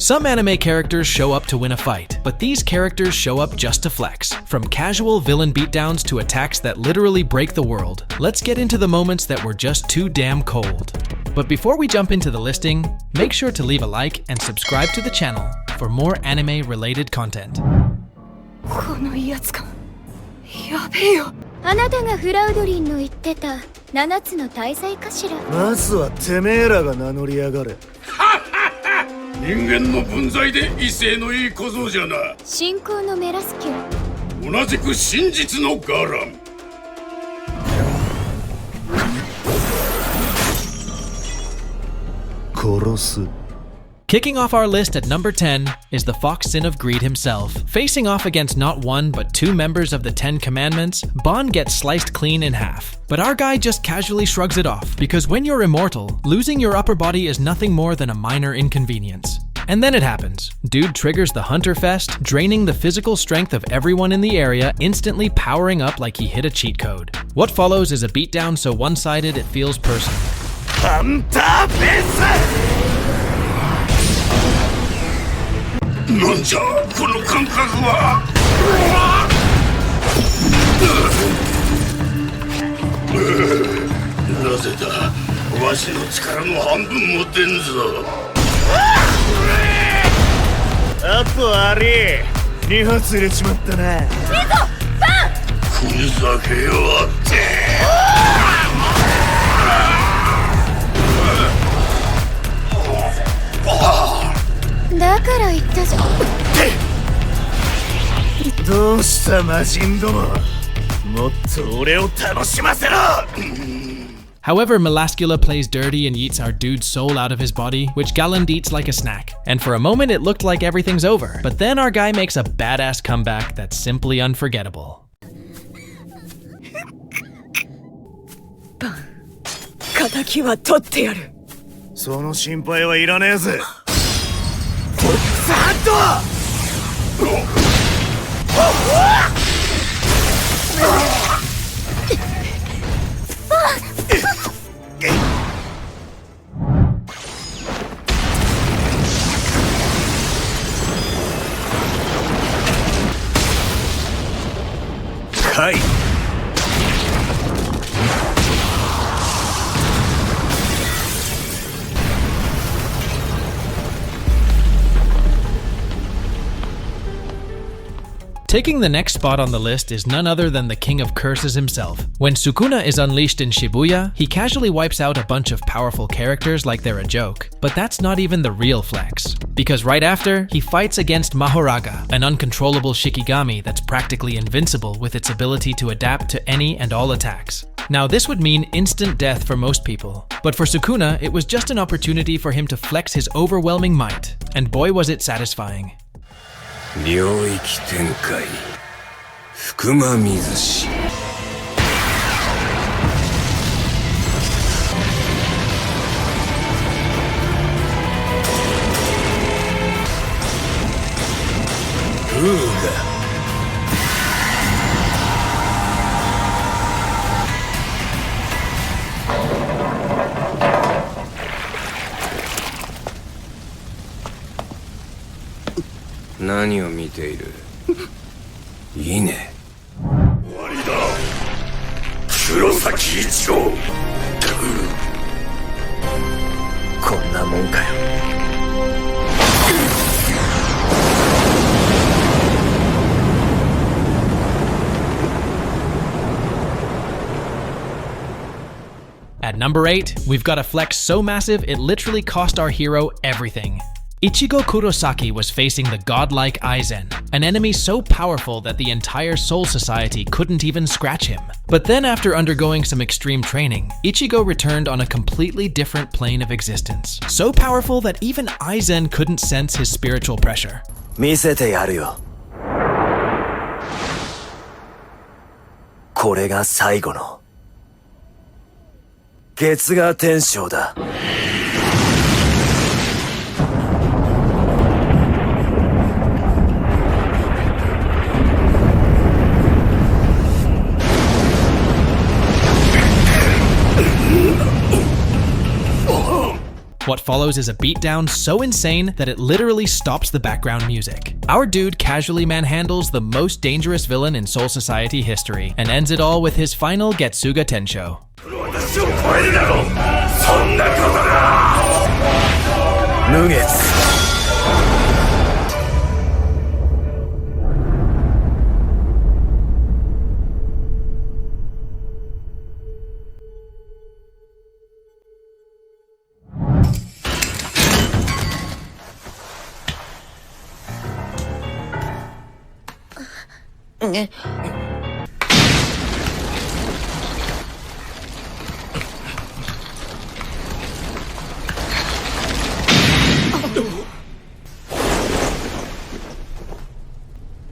Some anime characters show up to win a fight, but these characters show up just to flex. From casual villain beatdowns to attacks that literally break the world, let's get into the moments that were just too damn cold. But before we jump into the listing, make sure to leave a like and subscribe to the channel for more anime-related content. このやつか。やべえよ。あなたがフラウドリンの言ってた7つの大罪かしら。まずはてめえらが名乗りやがれ。人間の分際で威勢のいい小僧じゃな。信仰のメラスキュラ。同じく真実のガラン。殺す。 Kicking off our list at number 10 is the Fox Sin of Greed himself. Facing off against not one but two members of the 10 Commandments, Bon gets sliced clean in half. But our guy just casually shrugs it off, because when you're immortal, losing your upper body is nothing more than a minor inconvenience. And then it happens. Dude triggers the Hunter Fest, draining the physical strength of everyone in the area, instantly powering up like he hit a cheat code. What follows is a beatdown so one-sided it feels personal. Hunter Fest! なんじゃこの感覚は。なぜだ、わしの力の半分も出んぞ。あとあれ2発入れちまったな。いいぞバン。ふざけようって。だから言ったじゃん。どうした魔人ども、もっと俺を楽しませろ。 However, Melascula plays dirty and eats our dude's soul out of his body, which Galand eats like a snack. And for a moment it looked like everything's over, but then our guy makes a badass comeback that's simply unforgettable. 敵は取ってやる。その心配はいらねえぜ。さっとはい。Taking the next spot on the list is none other than the King of Curses himself. When Sukuna is unleashed in Shibuya, he casually wipes out a bunch of powerful characters like they're a joke. But that's not even the real flex. Because right after, he fights against Mahoraga, an uncontrollable Shikigami that's practically invincible with its ability to adapt to any and all attacks. Now this would mean instant death for most people, but for Sukuna, it was just an opportunity for him to flex his overwhelming might, and boy was it satisfying. 領域展開福間水氏ブーガ何を見ているいいね終わりだ黒崎一郎こんなもんかよ。At number 8, we've got a flex so massive it literally cost our hero everything. Ichigo Kurosaki was facing the godlike Aizen, an enemy so powerful that the entire Soul Society couldn't even scratch him. But then after undergoing some extreme training, Ichigo returned on a completely different plane of existence. So powerful that even Aizen couldn't sense his spiritual pressure. 見せてやるよ。これが最後の月牙天章だ。What follows is a beatdown so insane that it literally stops the background music. Our dude casually manhandles the most dangerous villain in Soul Society history and ends it all with his final Getsuga Tensho. 私を超えるだろう。そんなことが無月。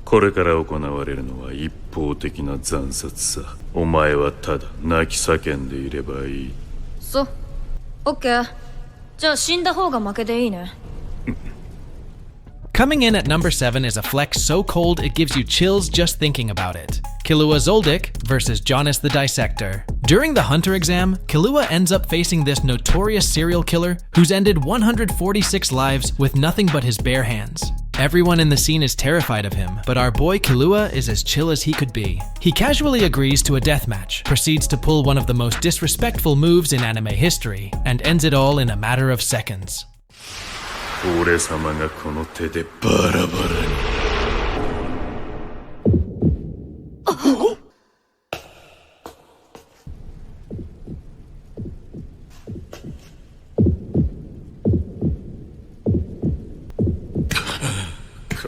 これから行われるのは一方的な惨殺さ。お前はただ泣き叫んでいればいい。そう。オッケー。じゃあ死んだ方が負けでいいね。Coming in at number 7 is a flex so cold it gives you chills just thinking about it. Killua Zoldyck versus Jonas the Dissector. During the Hunter exam, Killua ends up facing this notorious serial killer who's ended 146 lives with nothing but his bare hands. Everyone in the scene is terrified of him, but our boy Killua is as chill as he could be. He casually agrees to a deathmatch, proceeds to pull one of the most disrespectful moves in anime history, and ends it all in a matter of seconds. 俺様がこの手でバラバラに。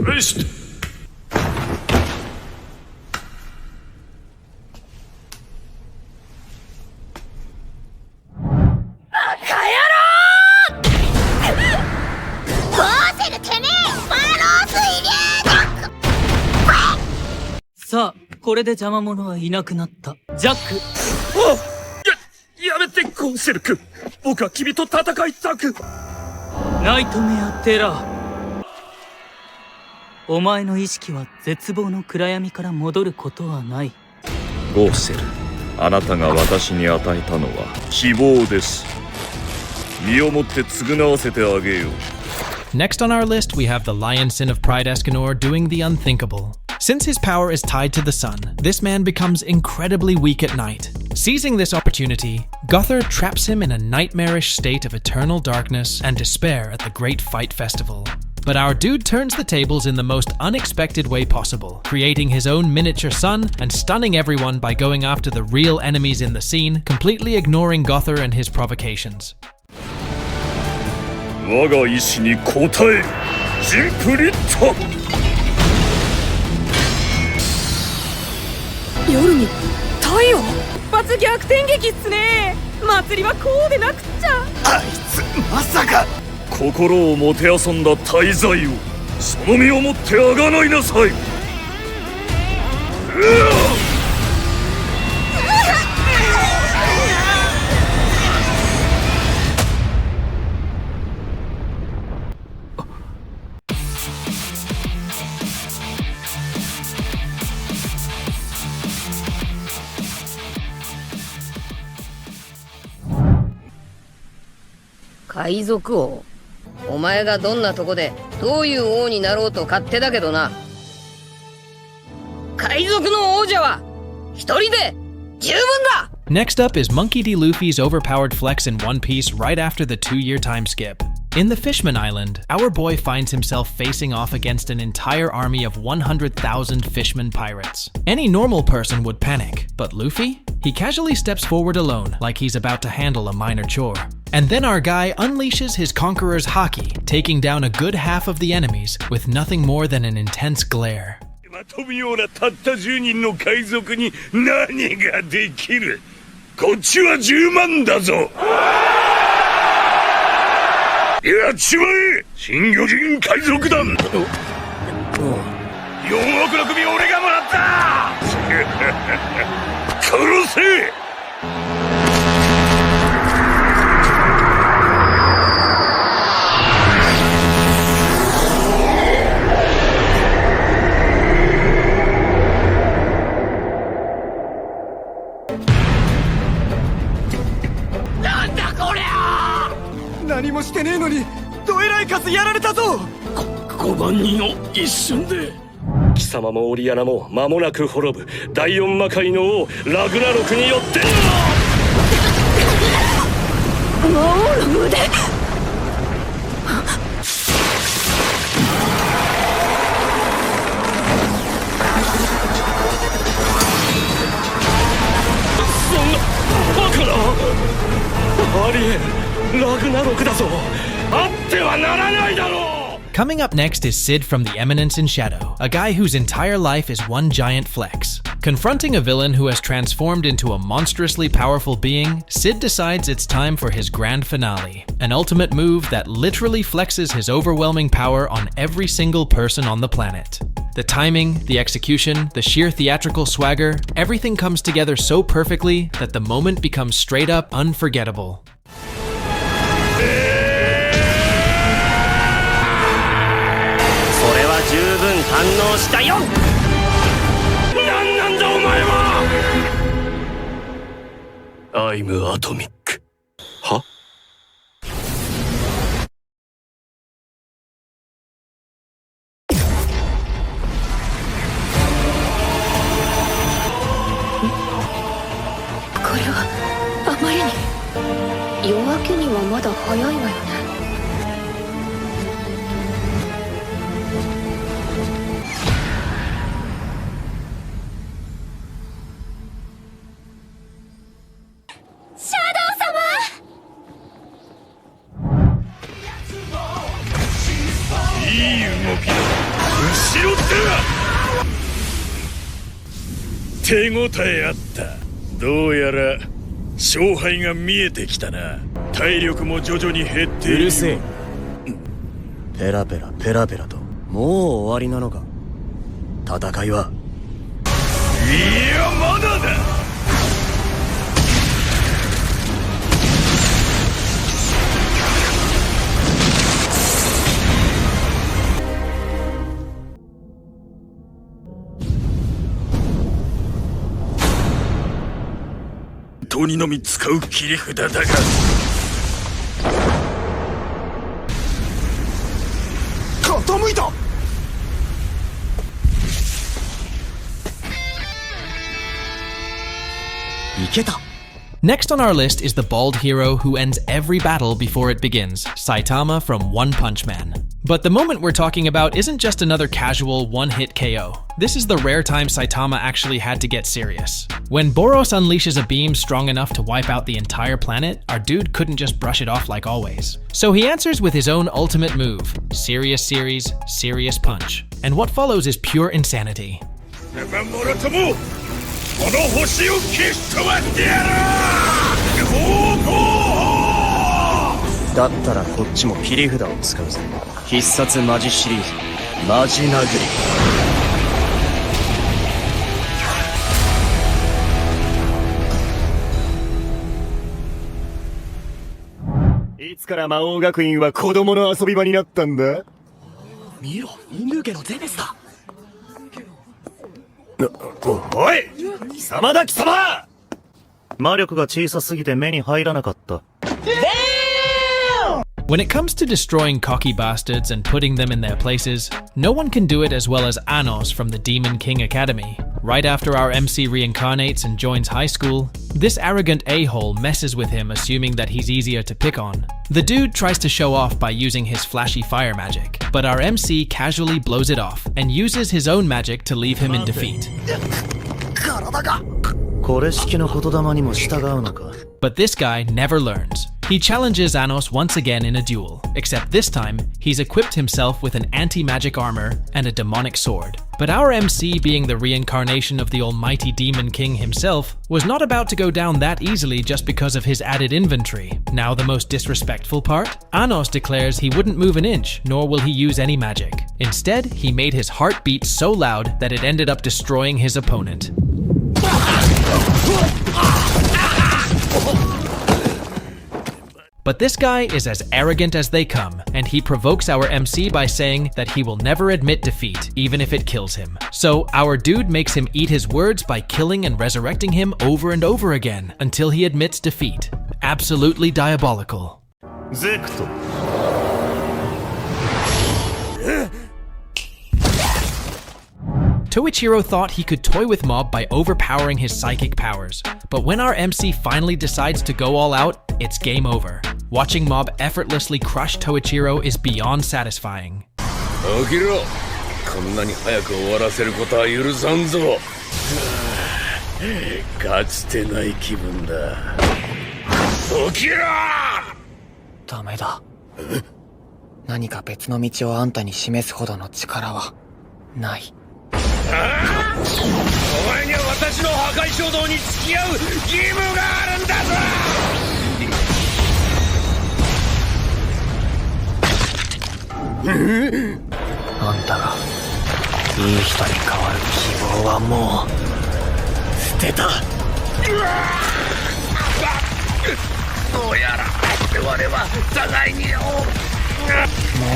返して。さあ、これで邪魔者はいなくなった。ジャック。やめてゴーセル君。僕は君と戦いたく。ナイトメアテラー。お前の意識は絶望の暗闇から戻ることはない。ゴーセル、あなたが私に与えたのは希望です。身をもって償わせてあげよう。Next on our list, we have the Lion Sin of Pride Escanor doing the unthinkable. Since his power is tied to the sun, this man becomes incredibly weak at night. Seizing this opportunity, Gother traps him in a nightmarish state of eternal darkness and despair at the Great Fight Festival. But our dude turns the tables in the most unexpected way possible, creating his own miniature sun and stunning everyone by going after the real enemies in the scene, completely ignoring Gother and his provocations. 我が意志に応え、ジンプリット。夜に太陽。一発逆転劇っすね。祭りはこうでなくっちゃ。あいつまさか。心をもてあそんだ大罪をその身をもってあがないなさい。海賊王。お前がどんなとこでどういう王になろうと勝手だけどな。海賊の王者は一人で十分だ。 Next up is Monkey D. Luffy's overpowered flex in One Piece right after the 2-year time skip. In the Fishman Island, our boy finds himself facing off against an entire army of 100,000 Fishman pirates. Any normal person would panic, but Luffy? He casually steps forward alone, like he's about to handle a minor chore. And then our guy unleashes his conqueror's haki, taking down a good half of the enemies with nothing more than an intense glare. まとむようなたった10人の海賊に何ができる。こっちは10万だぞ。やっちまえ新魚人海賊団。4億の首俺がもらった。殺せ。何もしてね5万人を一瞬で。貴様もオリアナも間もなく滅ぶ第四魔界の王ラグナロクによって魔王の腕。そんなバカな。ありえん。ラグナロクだぞ。あってはならないだろう。Coming up next is Sid from the Eminence in Shadow, a guy whose entire life is one giant flex. Confronting a villain who has transformed into a monstrously powerful being, Sid decides it's time for his grand finale, an ultimate move that literally flexes his overwhelming power on every single person on the planet. The timing, the execution, the sheer theatrical swagger, everything comes together so perfectly that the moment becomes straight up unforgettable. 十分堪能したよ。何なんだお前は。アイムアトミック。は？これはあまりに。夜明けにはまだ早いわよね。手応えあった。どうやら勝敗が見えてきたな。体力も徐々に減っている。うるせえ。ペラペラペラペラともう終わりなのか。戦いは。いやまだだ。鬼のみ使う切り札だが傾いた。いけた。Next on our list is the bald hero who ends every battle before it begins, Saitama from One Punch Man. But the moment we're talking about isn't just another casual one-hit KO. This is the rare time Saitama actually had to get serious. When Boros unleashes a beam strong enough to wipe out the entire planet, our dude couldn't just brush it off like always. So he answers with his own ultimate move, Serious Series, Serious Punch. And what follows is pure insanity. この星を消し飛ばしてやる。だったらこっちも切り札を使うぜ。必殺マジシリーズマジ殴り。いつから魔王学院は子供の遊び場になったんだ。見ろ、インヌー家のゼベスだ。おい、貴様だ貴様。魔力が小さすぎて目に入らなかった。When it comes to destroying cocky bastards and putting them in their places, no one can do it as well as Ainz from the Demon King Academy. Right after our MC reincarnates and joins high school, this arrogant a-hole messes with him, assuming that he's easier to pick on. The dude tries to show off by using his flashy fire magic, but our MC casually blows it off and uses his own magic to leave him in defeat. これ式の言霊にも従うのか。But this guy never learns. He challenges Ainz once again in a duel, except this time, he's equipped himself with an anti-magic armor and a demonic sword. But our MC, being the reincarnation of the almighty Demon King himself, was not about to go down that easily just because of his added inventory. Now the most disrespectful part? Ainz declares he wouldn't move an inch, nor will he use any magic. Instead, he made his heart beat so loud that it ended up destroying his opponent. But this guy is as arrogant as they come, and he provokes our MC by saying that he will never admit defeat, even if it kills him. So our dude makes him eat his words by killing and resurrecting him over and over again, until he admits defeat. Absolutely diabolical. ゼクト。Toichiro thought he could toy with Mob by overpowering his psychic powers, but when our MC finally decides to go all out, it's game over. Watching Mob effortlessly crush Toichiro is beyond satisfying. 起きろ。こんなに早く終わらせることは許さんぞ。かつてない気分だ。起きろ！ダメだ。何か別の道をあんたに示すほどの力はない。お前には私の破壊衝動に付き合う義務があるんだぞ。あんたがいい人に変わる希望はもう捨てた。どうやら我は互いにも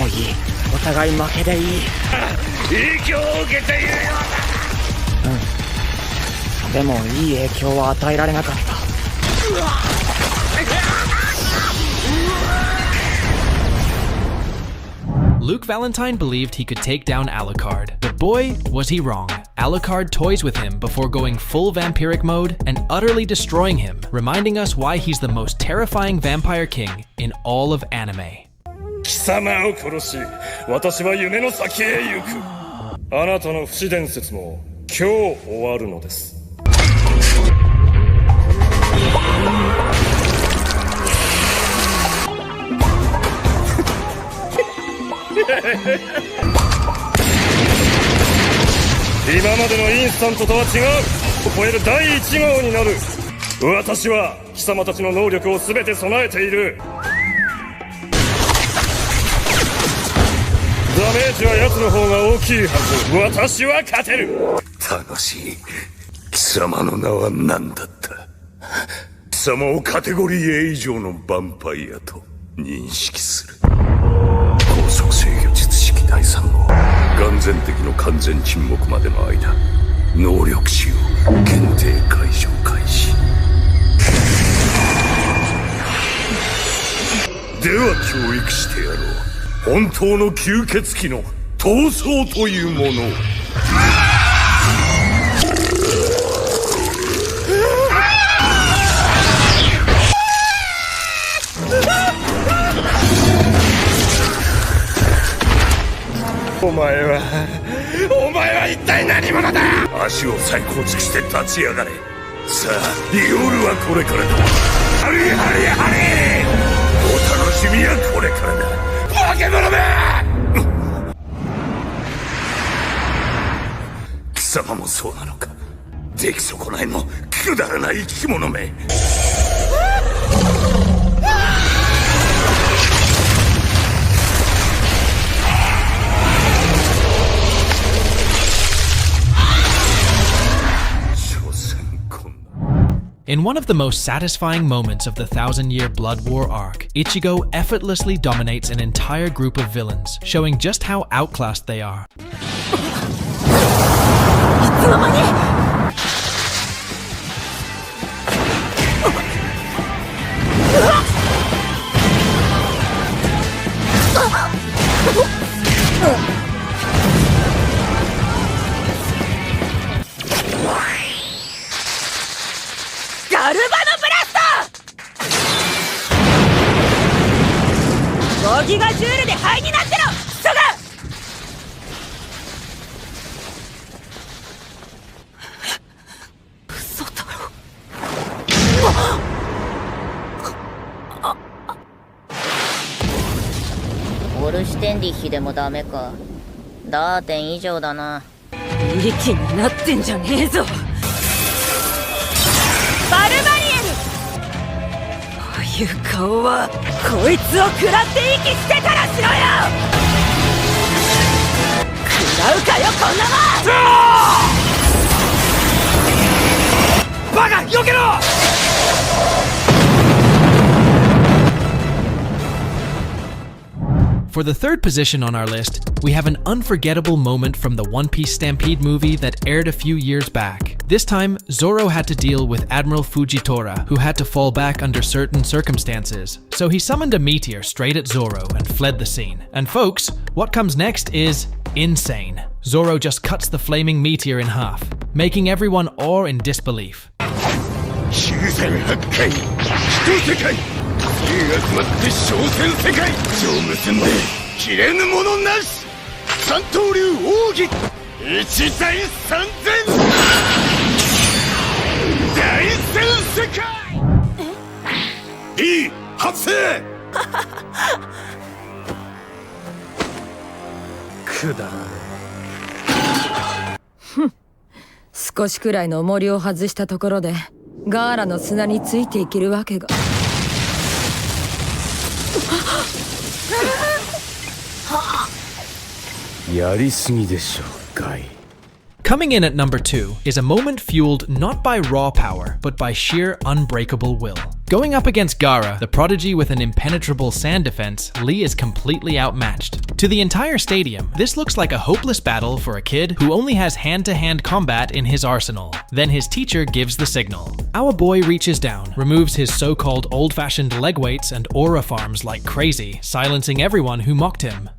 ういい。お互い負けでいい。影響を受けているようだ。でもいい影響は与えられなかった。Luke Valentine believed he could take down Alucard, but boy, was he wrong. Alucard toys with him before going full vampiric mode and utterly destroying him, reminding us why he's the most terrifying vampire king in all of anime. 貴様を殺し、私は夢の先へ行く。あなたの不死伝説も今日終わるのです。今までのインスタントとは違う。超える第1号になる。私は貴様たちの能力を全て備えている。ダメージは奴の方が大きいはず。私は勝てる。楽しい。貴様の名は何だった？貴様をカテゴリー A 以上のヴァンパイアと認識する。高速制御術式第3号。眼前敵の完全沈黙までの間、能力使用限定解除開始。では教育してやろう。本当の吸血鬼の闘争というものを。お前は一体何者だ。足を再構築して立ち上がれ。さあ夜はこれからだ。ハリハリハリ。お楽しみはこれからだ。化け物め。貴様もそうなのか。出来損ないのくだらない生き物め。In one of the most satisfying moments of the 1000-year Blood War arc, Ichigo effortlessly dominates an entire group of villains, showing just how outclassed they are. Orstendichi でもダメか。ダーテン以上だな。無力になってんじゃねえぞ。バルバリエル。ああいう顔はこいつを食らって息してからしろよ。食らうかよこんなもん。バカ避けろ。For the third position on our list, we have an unforgettable moment from the One Piece Stampede movie that aired a few years back. This time, Zoro had to deal with Admiral Fujitora, who had to fall back under certain circumstances. So he summoned a meteor straight at Zoro and fled the scene. And folks, what comes next is insane. Zoro just cuts the flaming meteor in half, making everyone awe in disbelief. Hm. 少しくらいの重りを外したところでガーラの砂についていけるわけが。やりすぎでしょ、ガイ。 Coming in at number 2 is a moment fueled not by raw power, but by sheer unbreakable will. Going up against Gaara, the prodigy with an impenetrable sand defense, Lee is completely outmatched. To the entire stadium, this looks like a hopeless battle for a kid who only has hand-to-hand combat in his arsenal. Then his teacher gives the signal. Our boy reaches down, removes his so-called old-fashioned leg weights and aura farms like crazy, silencing everyone who mocked him.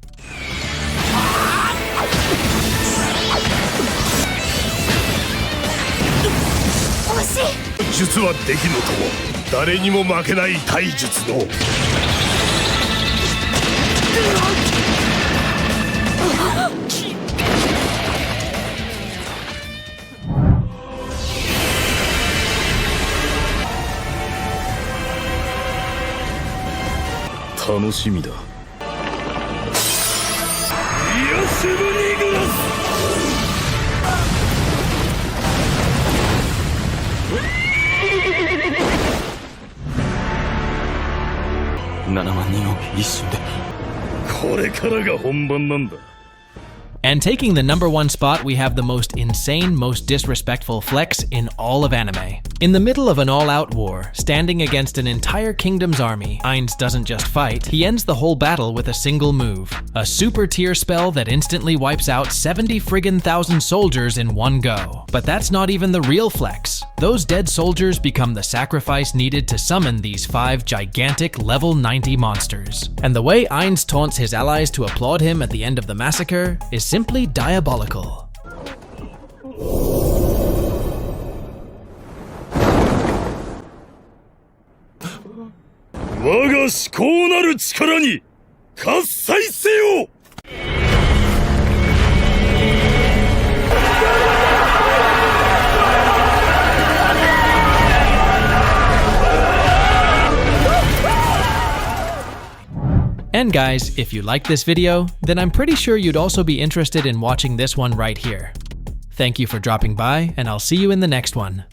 術はできぬとも誰にも負けない体術の楽しみだ。よしぶにグラス。 And taking the number 1 spot, we have the most insane, most disrespectful flex in all of anime. In the middle of an all-out war, standing against an entire kingdom's army, Ainz doesn't just fight, he ends the whole battle with a single move. A super tier spell that instantly wipes out 70 friggin' thousand soldiers in one go. But that's not even the real flex. Those dead soldiers become the sacrifice needed to summon these 5 gigantic level 90 monsters. And the way Ainz taunts his allies to applaud him at the end of the massacre is simply diabolical. 我が至高なる力に喝采せよ。 And guys, if you liked this video, then I'm pretty sure you'd also be interested in watching this one right here. Thank you for dropping by, and I'll see you in the next one.